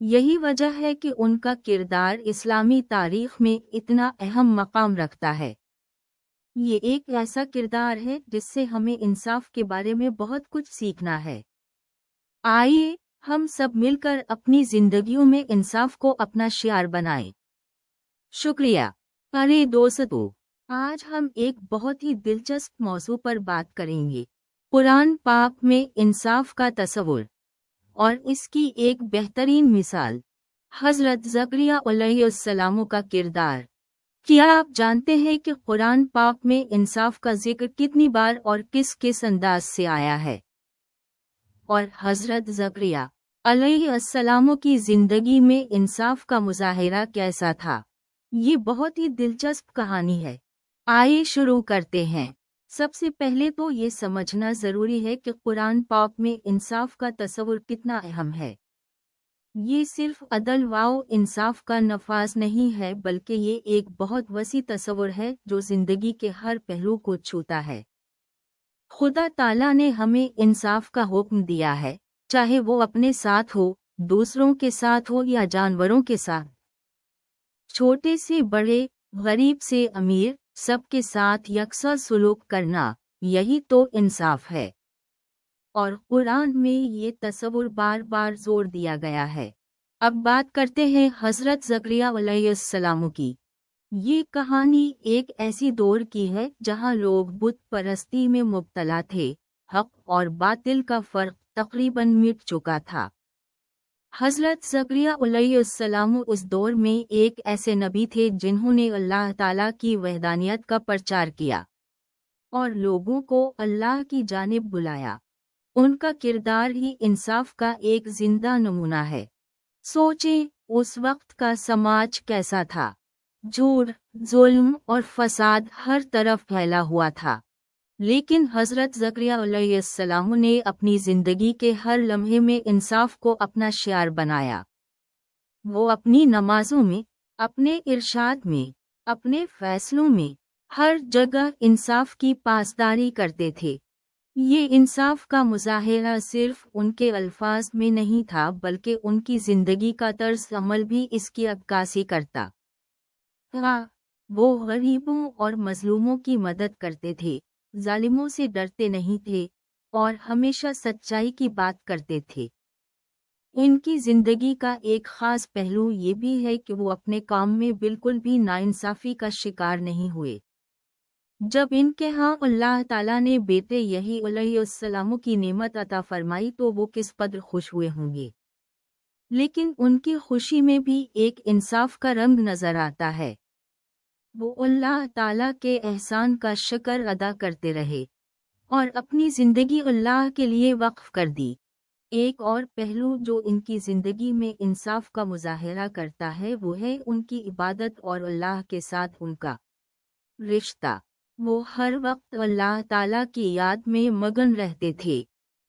یہی وجہ ہے کہ ان کا کردار اسلامی تاریخ میں اتنا اہم مقام رکھتا ہے۔ یہ ایک ایسا کردار ہے جس سے ہمیں انصاف کے بارے میں بہت کچھ سیکھنا ہے۔ آئیے ہم سب مل کر اپنی زندگیوں میں انصاف کو اپنا شعار بنائیں۔ شکریہ۔ پیارے دوستو، آج ہم ایک بہت ہی دلچسپ موضوع پر بات کریں گے، قرآن پاک میں انصاف کا تصور اور اس کی ایک بہترین مثال، حضرت زکریا علیہ السلام کا کردار۔ کیا آپ جانتے ہیں کہ قرآن پاک میں انصاف کا ذکر کتنی بار اور کس انداز سے آیا ہے؟ اور حضرت زکریا علیہ السلام کی زندگی میں انصاف کا مظاہرہ کیسا تھا؟ یہ بہت ہی دلچسپ کہانی ہے۔ آئیے شروع کرتے ہیں۔ سب سے پہلے تو یہ سمجھنا ضروری ہے کہ قرآن پاک میں انصاف کا تصور کتنا اہم ہے۔ یہ صرف عدل و انصاف کا نفاذ نہیں ہے، بلکہ یہ ایک بہت وسیع تصور ہے جو زندگی کے ہر پہلو کو چھوتا ہے۔ خدا تعالیٰ نے ہمیں انصاف کا حکم دیا ہے، چاہے وہ اپنے ساتھ ہو، دوسروں کے ساتھ ہو یا جانوروں کے ساتھ۔ چھوٹے سے بڑے، غریب سے امیر، سب کے ساتھ یکساں سلوک کرنا، یہی تو انصاف ہے۔ اور قرآن میں یہ تصور بار بار زور دیا گیا ہے۔ اب بات کرتے ہیں حضرت زکریا علیہ السلام کی۔ یہ کہانی ایک ایسی دور کی ہے جہاں لوگ بت پرستی میں مبتلا تھے، حق اور باطل کا فرق تقریباً مٹ چکا تھا۔ حضرت زکریا علیہ السلام اس دور میں ایک ایسے نبی تھے جنہوں نے اللہ تعالیٰ کی وحدانیت کا پرچار کیا اور لوگوں کو اللہ کی جانب بلایا۔ ان کا کردار ہی انصاف کا ایک زندہ نمونہ ہے۔ سوچیں اس وقت کا سماج کیسا تھا۔ جھوٹ، ظلم اور فساد ہر طرف پھیلا ہوا تھا، لیکن حضرت زکریا علیہ السلام نے اپنی زندگی کے ہر لمحے میں انصاف کو اپنا شعار بنایا۔ وہ اپنی نمازوں میں، اپنے ارشاد میں، اپنے فیصلوں میں، ہر جگہ انصاف کی پاسداری کرتے تھے۔ یہ انصاف کا مظاہرہ صرف ان کے الفاظ میں نہیں تھا، بلکہ ان کی زندگی کا طرز عمل بھی اس کی عکاسی کرتا۔ وہ غریبوں اور مظلوموں کی مدد کرتے تھے، ظالموں سے ڈرتے نہیں تھے اور ہمیشہ سچائی کی بات کرتے تھے۔ ان کی زندگی کا ایک خاص پہلو یہ بھی ہے کہ وہ اپنے کام میں بالکل بھی ناانصافی کا شکار نہیں ہوئے۔ جب ان کے ہاں اللہ تعالیٰ نے بیٹے یحییٰ علیہ السلام کی نعمت عطا فرمائی تو وہ کس قدر خوش ہوئے ہوں گے، لیکن ان کی خوشی میں بھی ایک انصاف کا رنگ نظر آتا ہے۔ وہ اللہ تعالیٰ کے احسان کا شکر ادا کرتے رہے اور اپنی زندگی اللہ کے لیے وقف کر دی۔ ایک اور پہلو جو ان کی زندگی میں انصاف کا مظاہرہ کرتا ہے وہ ہے ان کی عبادت اور اللہ کے ساتھ ان کا رشتہ۔ وہ ہر وقت اللہ تعالیٰ کی یاد میں مگن رہتے تھے،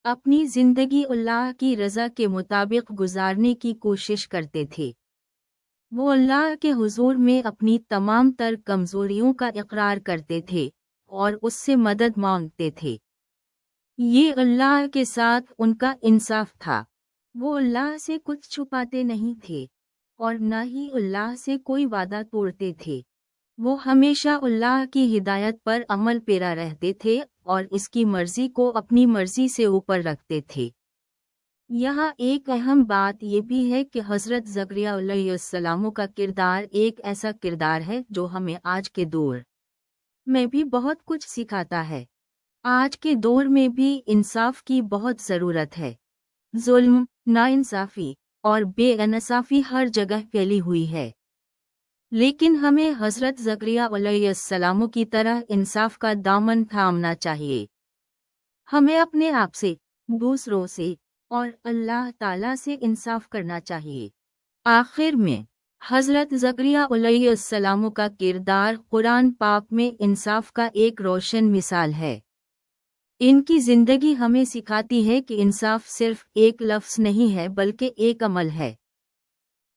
اپنی زندگی اللہ کی رضا کے مطابق گزارنے کی کوشش کرتے تھے۔ وہ اللہ کے حضور میں اپنی تمام تر کمزوریوں کا اقرار کرتے تھے اور اس سے مدد مانگتے تھے۔ یہ اللہ کے ساتھ ان کا انصاف تھا۔ وہ اللہ سے کچھ چھپاتے نہیں تھے اور نہ ہی اللہ سے کوئی وعدہ توڑتے تھے۔ وہ ہمیشہ اللہ کی ہدایت پر عمل پیرا رہتے تھے اور اس کی مرضی کو اپنی مرضی سے اوپر رکھتے تھے۔ یہاں ایک اہم بات یہ بھی ہے کہ حضرت زکریا علیہ السلام کا کردار ایک ایسا کردار ہے جو ہمیں آج کے دور میں بھی بہت کچھ سکھاتا ہے۔ آج کے دور میں بھی انصاف کی بہت ضرورت ہے۔ ظلم، ناانصافی اور بے انصافی ہر جگہ پھیلی ہوئی ہے، لیکن ہمیں حضرت زکریا علیہ السلام کی طرح انصاف کا دامن تھامنا چاہیے۔ ہمیں اپنے آپ سے، دوسروں سے اور اللہ تعالیٰ سے انصاف کرنا چاہیے۔ آخر میں، حضرت زکریا علیہ السلام کا کردار قرآن پاک میں انصاف کا ایک روشن مثال ہے۔ ان کی زندگی ہمیں سکھاتی ہے کہ انصاف صرف ایک لفظ نہیں ہے بلکہ ایک عمل ہے۔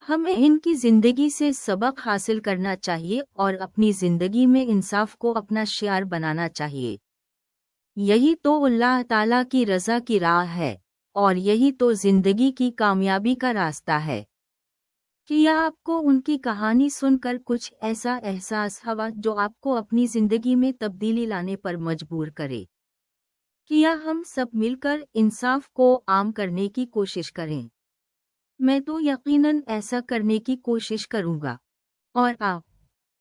ہمیں ان کی زندگی سے سبق حاصل کرنا چاہیے اور اپنی زندگی میں انصاف کو اپنا شعار بنانا چاہیے۔ یہی تو اللہ تعالیٰ کی رضا کی راہ ہے اور یہی تو زندگی کی کامیابی کا راستہ ہے۔ کیا آپ کو ان کی کہانی سن کر کچھ ایسا احساس ہوا جو آپ کو اپنی زندگی میں تبدیلی لانے پر مجبور کرے؟ کیا ہم سب مل کر انصاف کو عام کرنے کی کوشش کریں؟ میں تو یقیناً ایسا کرنے کی کوشش کروں گا۔ اور آپ؟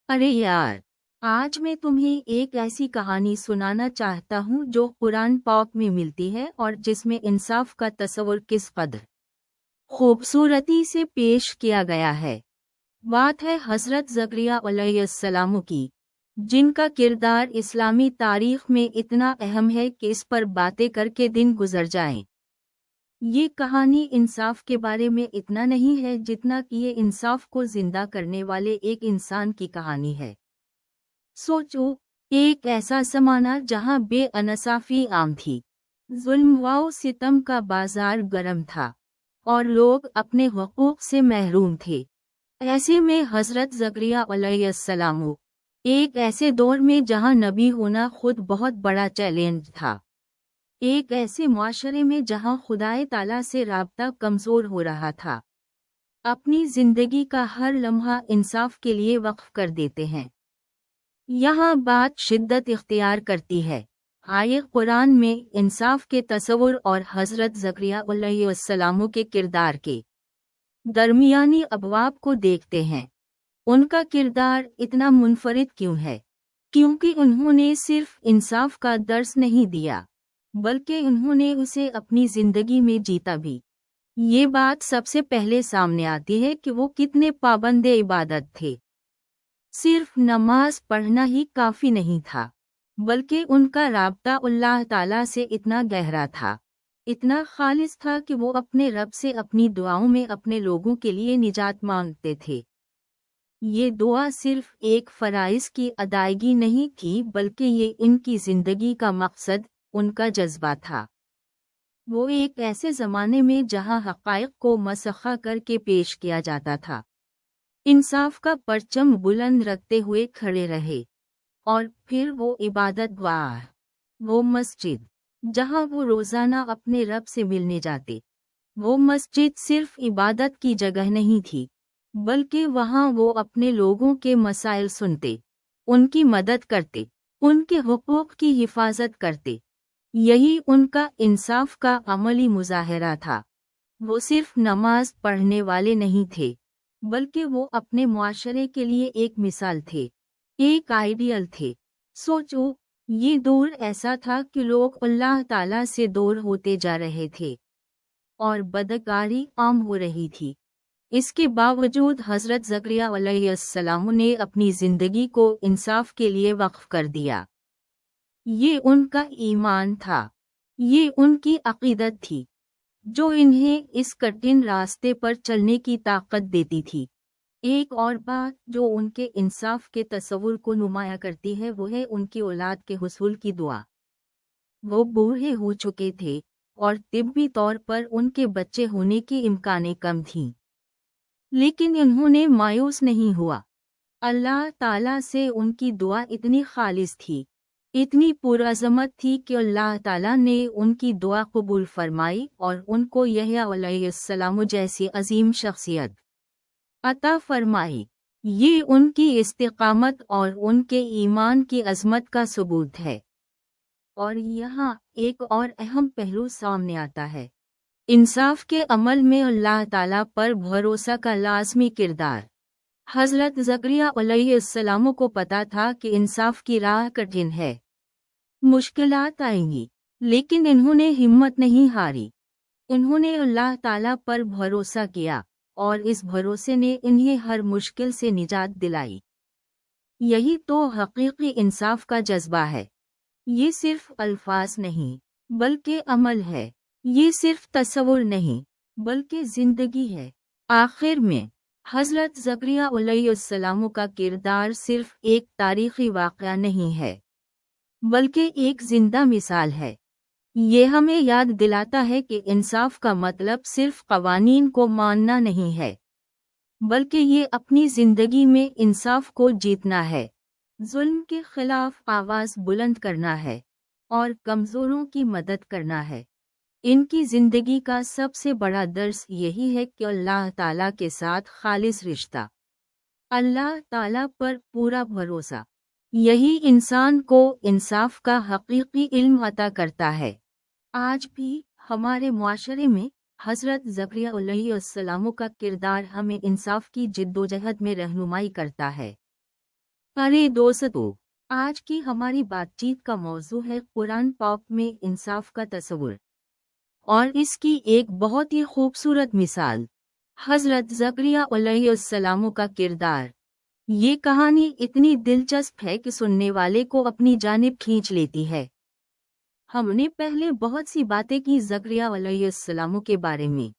ارے یار، آج میں تمہیں ایک ایسی کہانی سنانا چاہتا ہوں جو قرآن پاک میں ملتی ہے اور جس میں انصاف کا تصور کس قدر خوبصورتی سے پیش کیا گیا ہے۔ بات ہے حضرت زکریا علیہ السلام کی، جن کا کردار اسلامی تاریخ میں اتنا اہم ہے کہ اس پر باتیں کر کے دن گزر جائیں۔ یہ کہانی انصاف کے بارے میں اتنا نہیں ہے جتنا کہ یہ انصاف کو زندہ کرنے والے ایک انسان کی کہانی ہے۔ سوچو، ایک ایسا زمانہ جہاں بے انصافی عام تھی، ظلم و ستم کا بازار گرم تھا، اور لوگ اپنے حقوق سے محروم تھے۔ ایسے میں حضرت زکریا علیہ السلام، ایک ایسے دور میں جہاں نبی ہونا خود بہت بڑا چیلنج تھا، ایک ایسے معاشرے میں جہاں خدائے تعالیٰ سے رابطہ کمزور ہو رہا تھا، اپنی زندگی کا ہر لمحہ انصاف کے لیے وقف کر دیتے ہیں۔ یہاں بات شدت اختیار کرتی ہے۔ آیے قرآن میں انصاف کے تصور اور حضرت زکریا علیہ السلام کے کردار کے درمیانی ابواب کو دیکھتے ہیں۔ ان کا کردار اتنا منفرد کیوں ہے؟ کیونکہ انہوں نے صرف انصاف کا درس نہیں دیا، بلکہ انہوں نے اسے اپنی زندگی میں جیتا بھی۔ یہ بات سب سے پہلے سامنے آتی ہے کہ وہ کتنے پابند عبادت تھے۔ صرف نماز پڑھنا ہی کافی نہیں تھا، بلکہ ان کا رابطہ اللہ تعالیٰ سے اتنا گہرا تھا، اتنا خالص تھا کہ وہ اپنے رب سے اپنی دعاؤں میں اپنے لوگوں کے لیے نجات مانگتے تھے۔ یہ دعا صرف ایک فرائض کی ادائیگی نہیں تھی، بلکہ یہ ان کی زندگی کا مقصد، ان کا جذبہ تھا۔ وہ ایک ایسے زمانے میں جہاں حقائق کو مسخہ کر کے پیش کیا جاتا تھا، انصاف کا پرچم بلند رکھتے ہوئے کھڑے رہے۔ اور پھر وہ عبادت گاہ، وہ مسجد جہاں وہ روزانہ اپنے رب سے ملنے جاتے، وہ مسجد صرف عبادت کی جگہ نہیں تھی، بلکہ وہاں وہ اپنے لوگوں کے مسائل سنتے، ان کی مدد کرتے، ان کے حقوق کی حفاظت کرتے۔ یہی ان کا انصاف کا عملی مظاہرہ تھا۔ وہ صرف نماز پڑھنے والے نہیں تھے، بلکہ وہ اپنے معاشرے کے لیے ایک مثال تھے، ایک آئیڈیل تھے۔ سوچو، یہ دور ایسا تھا کہ لوگ اللہ تعالیٰ سے دور ہوتے جا رہے تھے، اور بدکاری عام ہو رہی تھی۔ اس کے باوجود حضرت زکریا علیہ السلام نے اپنی زندگی کو انصاف کے لیے وقف کر دیا۔ یہ ان کا ایمان تھا، یہ ان کی عقیدت تھی، جو انہیں اس کٹھن راستے پر چلنے کی طاقت دیتی تھی۔ ایک اور بات جو ان کے انصاف کے تصور کو نمایاں کرتی ہے وہ ہے ان کی اولاد کے حصول کی دعا۔ وہ بوڑھے ہو چکے تھے، اور طبی طور پر ان کے بچے ہونے کی امکانیں کم تھیں، لیکن انہوں نے مایوس نہیں ہوا۔ اللہ تعالیٰ سے ان کی دعا اتنی خالص تھی، اتنی پرعظمت تھی کہ اللہ تعالیٰ نے ان کی دعا قبول فرمائی اور ان کو یحییٰ علیہ السلام جیسی عظیم شخصیت عطا فرمائی۔ یہ ان کی استقامت اور ان کے ایمان کی عظمت کا ثبوت ہے۔ اور یہاں ایک اور اہم پہلو سامنے آتا ہے، انصاف کے عمل میں اللہ تعالیٰ پر بھروسہ کا لازمی کردار۔ حضرت زکریا علیہ السلام کو پتہ تھا کہ انصاف کی راہ کٹھن ہے، مشکلات آئیں گی، لیکن انہوں نے ہمت نہیں ہاری۔ انہوں نے اللہ تعالیٰ پر بھروسہ کیا، اور اس بھروسے نے انہیں ہر مشکل سے نجات دلائی۔ یہی تو حقیقی انصاف کا جذبہ ہے۔ یہ صرف الفاظ نہیں، بلکہ عمل ہے۔ یہ صرف تصور نہیں، بلکہ زندگی ہے۔ آخر میں، حضرت زکریا علیہ السلام کا کردار صرف ایک تاریخی واقعہ نہیں ہے، بلکہ ایک زندہ مثال ہے۔ یہ ہمیں یاد دلاتا ہے کہ انصاف کا مطلب صرف قوانین کو ماننا نہیں ہے، بلکہ یہ اپنی زندگی میں انصاف کو جیتنا ہے، ظلم کے خلاف آواز بلند کرنا ہے، اور کمزوروں کی مدد کرنا ہے۔ ان کی زندگی کا سب سے بڑا درس یہی ہے کہ اللہ تعالیٰ کے ساتھ خالص رشتہ، اللہ تعالیٰ پر پورا بھروسہ، یہی انسان کو انصاف کا حقیقی علم عطا کرتا ہے۔ آج بھی ہمارے معاشرے میں حضرت زکریا علیہ السلام کا کردار ہمیں انصاف کی جدوجہد میں رہنمائی کرتا ہے۔ پیارے دوستو، آج کی ہماری بات چیت کا موضوع ہے قرآن پاک میں انصاف کا تصور، اور اس کی ایک بہت ہی خوبصورت مثال حضرت زکریا علیہ السلام کا کردار۔ یہ کہانی اتنی دلچسپ ہے کہ سننے والے کو اپنی جانب کھینچ لیتی ہے۔ ہم نے پہلے بہت سی باتیں کی زکریا علیہ السلام کے بارے میں،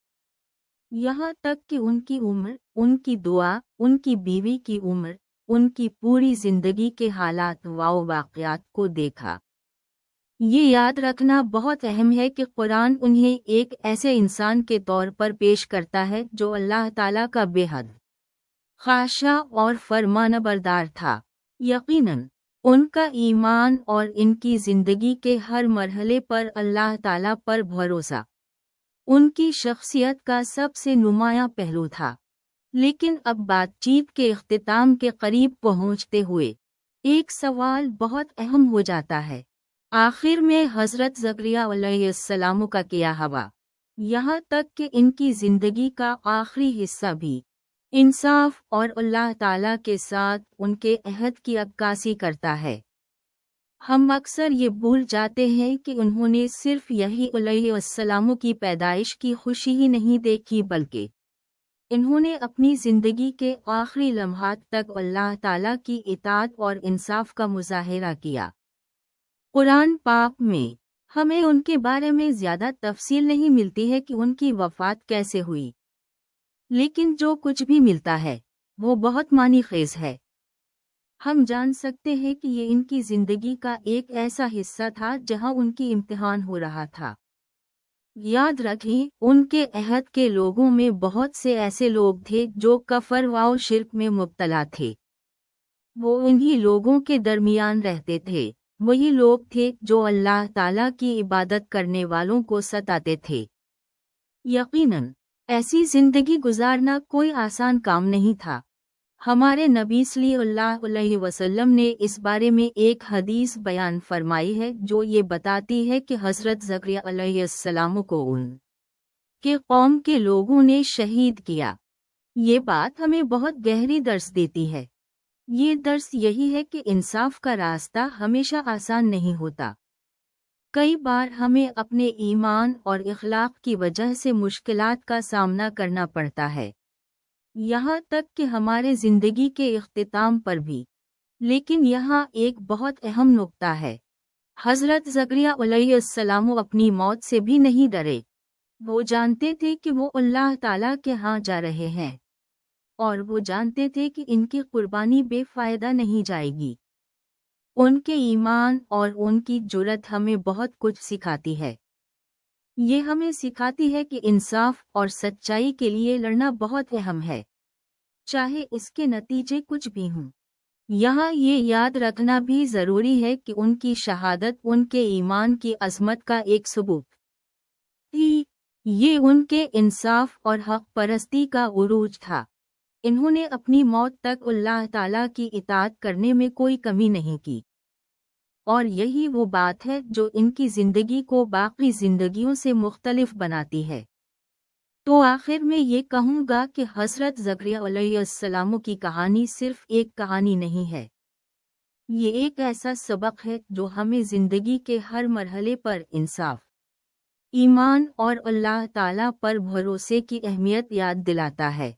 یہاں تک کہ ان کی عمر، ان کی دعا، ان کی بیوی کی عمر، ان کی پوری زندگی کے حالات و واقعات کو دیکھا۔ یہ یاد رکھنا بہت اہم ہے کہ قرآن انہیں ایک ایسے انسان کے طور پر پیش کرتا ہے جو اللہ تعالیٰ کا بے حد خاشع اور فرمانبردار تھا۔ یقیناً ان کا ایمان اور ان کی زندگی کے ہر مرحلے پر اللہ تعالیٰ پر بھروسہ ان کی شخصیت کا سب سے نمایاں پہلو تھا۔ لیکن اب بات چیت کے اختتام کے قریب پہنچتے ہوئے ایک سوال بہت اہم ہو جاتا ہے۔ آخر میں حضرت زکریا علیہ السلام کا کیا ہوا، یہاں تک کہ ان کی زندگی کا آخری حصہ بھی انصاف اور اللہ تعالیٰ کے ساتھ ان کے عہد کی عکاسی کرتا ہے۔ ہم اکثر یہ بھول جاتے ہیں کہ انہوں نے صرف یہی علیہ السلام کی پیدائش کی خوشی ہی نہیں دیکھی، بلکہ انہوں نے اپنی زندگی کے آخری لمحات تک اللہ تعالیٰ کی اطاعت اور انصاف کا مظاہرہ کیا۔ قرآن پاک میں ہمیں ان کے بارے میں زیادہ تفصیل نہیں ملتی ہے کہ ان کی وفات کیسے ہوئی، لیکن جو کچھ بھی ملتا ہے وہ بہت معنی خیز ہے۔ ہم جان سکتے ہیں کہ یہ ان کی زندگی کا ایک ایسا حصہ تھا جہاں ان کی امتحان ہو رہا تھا۔ یاد رکھیں، ان کے عہد کے لوگوں میں بہت سے ایسے لوگ تھے جو کفر و شرک میں مبتلا تھے۔ وہ انہی لوگوں کے درمیان رہتے تھے، وہی لوگ تھے جو اللہ تعالیٰ کی عبادت کرنے والوں کو ستاتے تھے۔ یقیناً ایسی زندگی گزارنا کوئی آسان کام نہیں تھا۔ ہمارے نبی صلی اللہ علیہ وسلم نے اس بارے میں ایک حدیث بیان فرمائی ہے جو یہ بتاتی ہے کہ حضرت زکریا علیہ السلام کو ان کے قوم کے لوگوں نے شہید کیا۔ یہ بات ہمیں بہت گہری درس دیتی ہے۔ یہ درس یہی ہے کہ انصاف کا راستہ ہمیشہ آسان نہیں ہوتا۔ کئی بار ہمیں اپنے ایمان اور اخلاق کی وجہ سے مشکلات کا سامنا کرنا پڑتا ہے، یہاں تک کہ ہمارے زندگی کے اختتام پر بھی۔ لیکن یہاں ایک بہت اہم نقطہ ہے۔ حضرت زکریا علیہ السلام اپنی موت سے بھی نہیں ڈرے۔ وہ جانتے تھے کہ وہ اللہ تعالیٰ کے ہاں جا رہے ہیں، اور وہ جانتے تھے کہ ان کی قربانی بے فائدہ نہیں جائے گی۔ ان کے ایمان اور ان کی جرأت ہمیں بہت کچھ سکھاتی ہے۔ یہ ہمیں سکھاتی ہے کہ انصاف اور سچائی کے لیے لڑنا بہت اہم ہے، چاہے اس کے نتیجے کچھ بھی ہوں۔ یہاں یہ یاد رکھنا بھی ضروری ہے کہ ان کی شہادت ان کے ایمان کی عظمت کا ایک ثبوت تھی۔ یہ ان کے انصاف اور حق پرستی کا عروج تھا۔ انہوں نے اپنی موت تک اللہ تعالیٰ کی اطاعت کرنے میں کوئی کمی نہیں کی، اور یہی وہ بات ہے جو ان کی زندگی کو باقی زندگیوں سے مختلف بناتی ہے۔ تو آخر میں یہ کہوں گا کہ حضرت زکریا علیہ السلام کی کہانی صرف ایک کہانی نہیں ہے، یہ ایک ایسا سبق ہے جو ہمیں زندگی کے ہر مرحلے پر انصاف، ایمان اور اللہ تعالیٰ پر بھروسے کی اہمیت یاد دلاتا ہے۔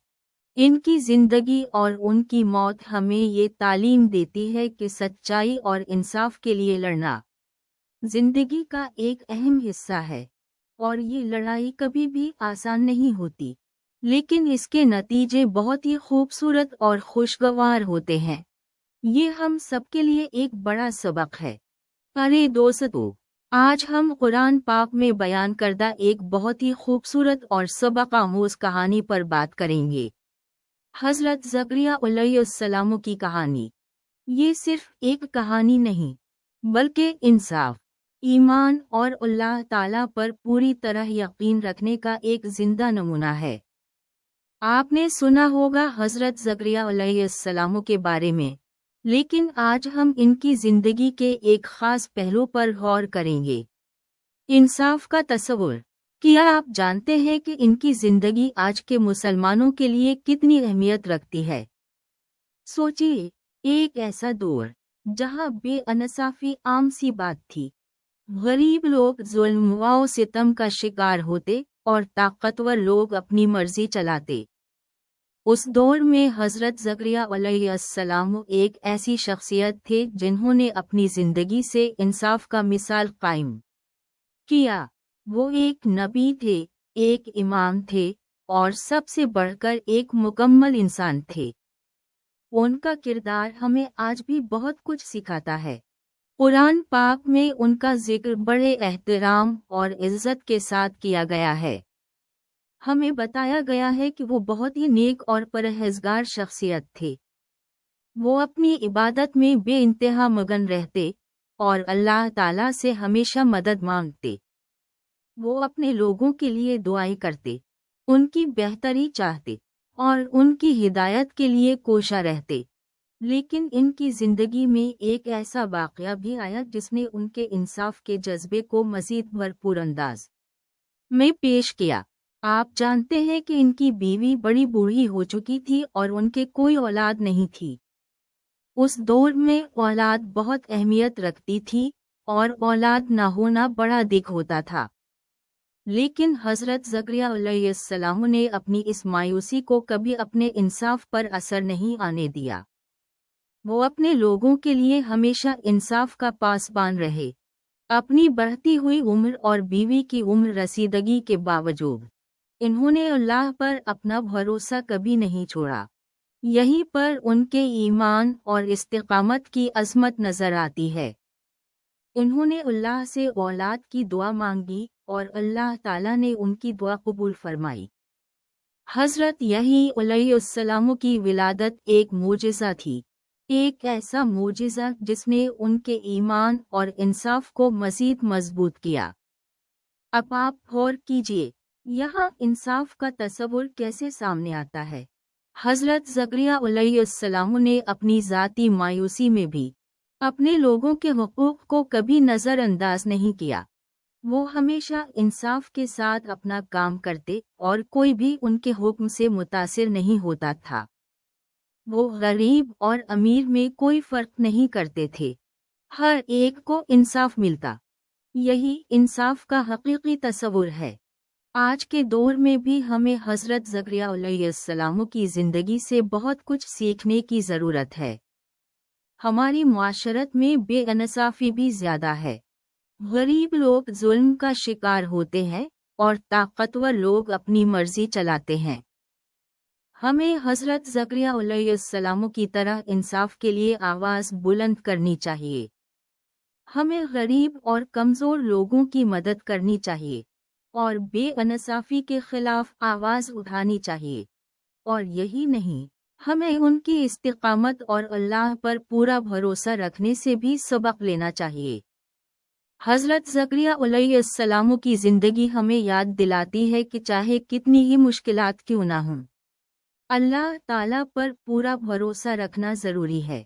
ان کی زندگی اور ان کی موت ہمیں یہ تعلیم دیتی ہے کہ سچائی اور انصاف کے لیے لڑنا زندگی کا ایک اہم حصہ ہے، اور یہ لڑائی کبھی بھی آسان نہیں ہوتی، لیکن اس کے نتیجے بہت ہی خوبصورت اور خوشگوار ہوتے ہیں۔ یہ ہم سب کے لیے ایک بڑا سبق ہے۔ پیارے دوستو، آج ہم قرآن پاک میں بیان کردہ ایک بہت ہی خوبصورت اور سبق آموز کہانی پر بات کریں گے، حضرت زکریا علیہ السلام کی کہانی۔ یہ صرف ایک کہانی نہیں، بلکہ انصاف، ایمان اور اللہ تعالیٰ پر پوری طرح یقین رکھنے کا ایک زندہ نمونہ ہے۔ آپ نے سنا ہوگا حضرت زکریا علیہ السلام کے بارے میں، لیکن آج ہم ان کی زندگی کے ایک خاص پہلو پر غور کریں گے۔ انصاف کا تصور۔ کیا آپ جانتے ہیں کہ ان کی زندگی آج کے مسلمانوں کے لیے کتنی اہمیت رکھتی ہے؟ سوچیے، ایک ایسا دور جہاں بے انصافی عام سی بات تھی، غریب لوگ ظلم و ستم کا شکار ہوتے اور طاقتور لوگ اپنی مرضی چلاتے۔ اس دور میں حضرت زکریا علیہ السلام ایک ایسی شخصیت تھے جنہوں نے اپنی زندگی سے انصاف کا مثال قائم کیا۔ وہ ایک نبی تھے، ایک امام تھے، اور سب سے بڑھ کر ایک مکمل انسان تھے۔ ان کا کردار ہمیں آج بھی بہت کچھ سکھاتا ہے۔ قرآن پاک میں ان کا ذکر بڑے احترام اور عزت کے ساتھ کیا گیا ہے۔ ہمیں بتایا گیا ہے کہ وہ بہت ہی نیک اور پرہیزگار شخصیت تھے۔ وہ اپنی عبادت میں بے انتہا مگن رہتے اور اللہ تعالیٰ سے ہمیشہ مدد مانگتے۔ وہ اپنے لوگوں کے لیے دعائیں کرتے، ان کی بہتری چاہتے اور ان کی ہدایت کے لیے کوشاں رہتے۔ لیکن ان کی زندگی میں ایک ایسا واقعہ بھی آیا جس نے ان کے انصاف کے جذبے کو مزید بھرپور انداز میں پیش کیا۔ آپ جانتے ہیں کہ ان کی بیوی بڑی بوڑھی ہو چکی تھی اور ان کے کوئی اولاد نہیں تھی۔ اس دور میں اولاد بہت اہمیت رکھتی تھی اور اولاد نہ ہونا بڑا دکھ ہوتا تھا۔ لیکن حضرت زکریا علیہ السلام نے اپنی اس مایوسی کو کبھی اپنے انصاف پر اثر نہیں آنے دیا۔ وہ اپنے لوگوں کے لیے ہمیشہ انصاف کا پاسبان رہے۔ اپنی بڑھتی ہوئی عمر اور بیوی کی عمر رسیدگی کے باوجود انہوں نے اللہ پر اپنا بھروسہ کبھی نہیں چھوڑا۔ یہیں پر ان کے ایمان اور استقامت کی عظمت نظر آتی ہے۔ انہوں نے اللہ سے اولاد کی دعا مانگی اور اللہ تعالیٰ نے ان کی دعا قبول فرمائی۔ حضرت یحییٰ علیہ السلام کی ولادت ایک معجزہ تھی، ایک ایسا معجزہ جس نے ان کے ایمان اور انصاف کو مزید مضبوط کیا۔ اب آپ غور کیجئے، یہاں انصاف کا تصور کیسے سامنے آتا ہے۔ حضرت زکریا علیہ السلام نے اپنی ذاتی مایوسی میں بھی اپنے لوگوں کے حقوق کو کبھی نظر انداز نہیں کیا۔ وہ ہمیشہ انصاف کے ساتھ اپنا کام کرتے اور کوئی بھی ان کے حکم سے متاثر نہیں ہوتا تھا۔ وہ غریب اور امیر میں کوئی فرق نہیں کرتے تھے، ہر ایک کو انصاف ملتا۔ یہی انصاف کا حقیقی تصور ہے۔ آج کے دور میں بھی ہمیں حضرت زکریا علیہ السلام کی زندگی سے بہت کچھ سیکھنے کی ضرورت ہے۔ ہماری معاشرت میں بے انصافی بھی زیادہ ہے۔ غریب لوگ ظلم کا شکار ہوتے ہیں اور طاقتور لوگ اپنی مرضی چلاتے ہیں۔ ہمیں حضرت زکریا علیہ السلام کی طرح انصاف کے لیے آواز بلند کرنی چاہیے۔ ہمیں غریب اور کمزور لوگوں کی مدد کرنی چاہیے اور بے انصافی کے خلاف آواز اٹھانی چاہیے۔ اور یہی نہیں، ہمیں ان کی استقامت اور اللہ پر پورا بھروسہ رکھنے سے بھی سبق لینا چاہیے۔ حضرت زکریا علیہ السلام کی زندگی ہمیں یاد دلاتی ہے کہ چاہے کتنی ہی مشکلات کیوں نہ ہوں، اللہ تعالیٰ پر پورا بھروسہ رکھنا ضروری ہے۔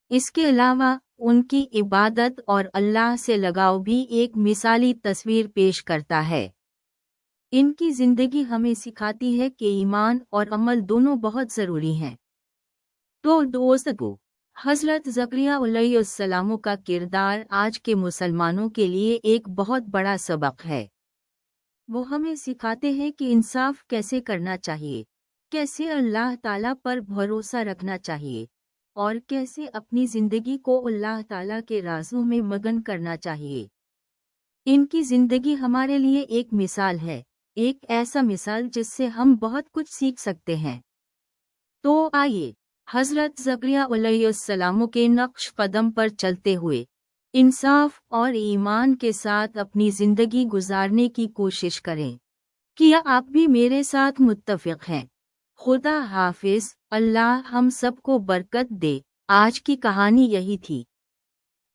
اس کے علاوہ ان کی عبادت اور اللہ سے لگاؤ بھی ایک مثالی تصویر پیش کرتا ہے۔ ان کی زندگی ہمیں سکھاتی ہے کہ ایمان اور عمل دونوں بہت ضروری ہیں۔ تو دوستو، حضرت زکریا علیہ السلام کا کردار آج کے مسلمانوں کے لیے ایک بہت بڑا سبق ہے۔ وہ ہمیں سکھاتے ہیں کہ انصاف کیسے کرنا چاہیے، کیسے اللہ تعالیٰ پر بھروسہ رکھنا چاہیے، اور کیسے اپنی زندگی کو اللہ تعالیٰ کے رازوں میں مگن کرنا چاہیے۔ ان کی زندگی ہمارے لیے ایک مثال ہے، ایک ایسا مثال جس سے ہم بہت کچھ سیکھ سکتے ہیں۔ تو آئیے حضرت زکریا علیہ السلام کے نقش قدم پر چلتے ہوئے انصاف اور ایمان کے ساتھ اپنی زندگی گزارنے کی کوشش کریں۔ کیا آپ بھی میرے ساتھ متفق ہیں؟ خدا حافظ، اللہ ہم سب کو برکت دے۔ آج کی کہانی یہی تھی۔